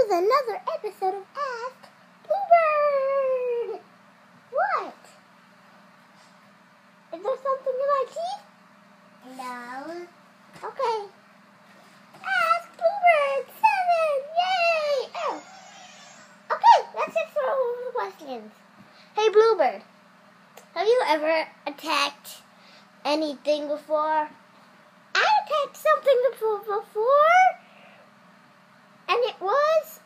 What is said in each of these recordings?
is another episode of Ask Bluebird. What? Is there something in my teeth? No. Okay. Ask Bluebird 7. Yay! Oh. Okay, let's just throw over the questions. Hey Bluebird, have you ever attacked anything before? I attacked something before, and it was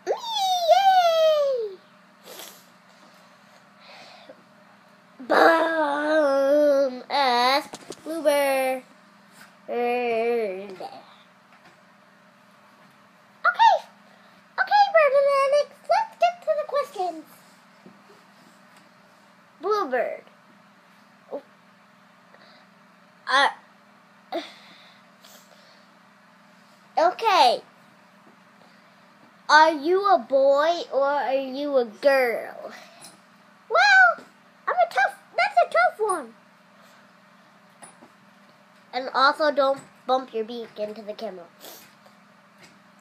me. Yay! Boom! Ask Bluebird. Okay, Bird and Alex, let's get to the questions. Bluebird. Okay. Are you a boy or are you a girl? Well, that's a tough one. And also don't bump your beak into the camera.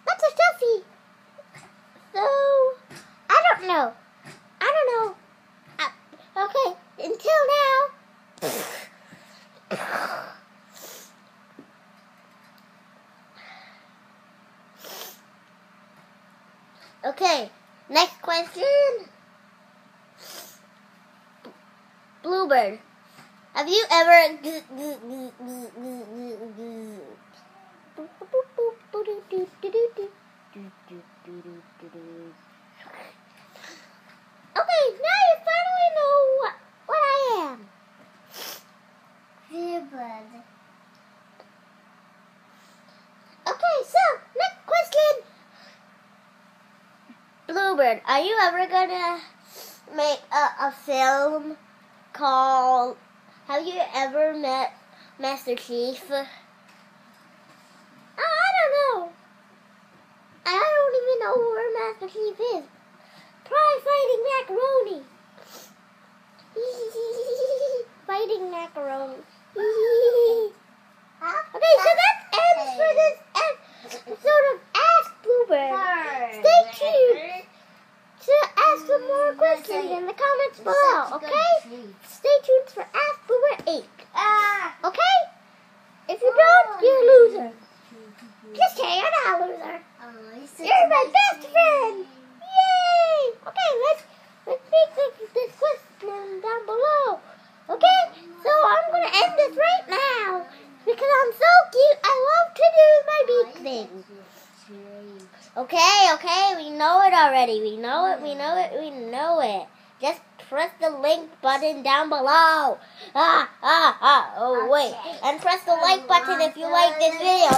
That's a toughie. So, I don't know. Okay, until now. Okay, next question. Bluebird, have you ever... Okay, now you finally know what I am. Bluebird. Okay, so, next question. Bluebird, are you ever gonna make a film called Have You Ever Met Master Chief? I don't know. I don't even know where Master Chief is. Try fighting macaroni. Fighting macaroni. Okay, so that ends for this episode of Ask Bluebird. Stay tuned to ask some more questions in the comments below, okay? Stay tuned for Ask Bluebird 8. Okay? If you don't, you're a loser. Just kidding, you're not a loser. You're my best friend. Yay! Okay, let's make this question down below. Okay? So I'm going to end this right now because I'm so cute. I love to do my beak thing. Okay, we know it already. We know it. Just press the link button down below. Oh wait. And press the like button if you like this video.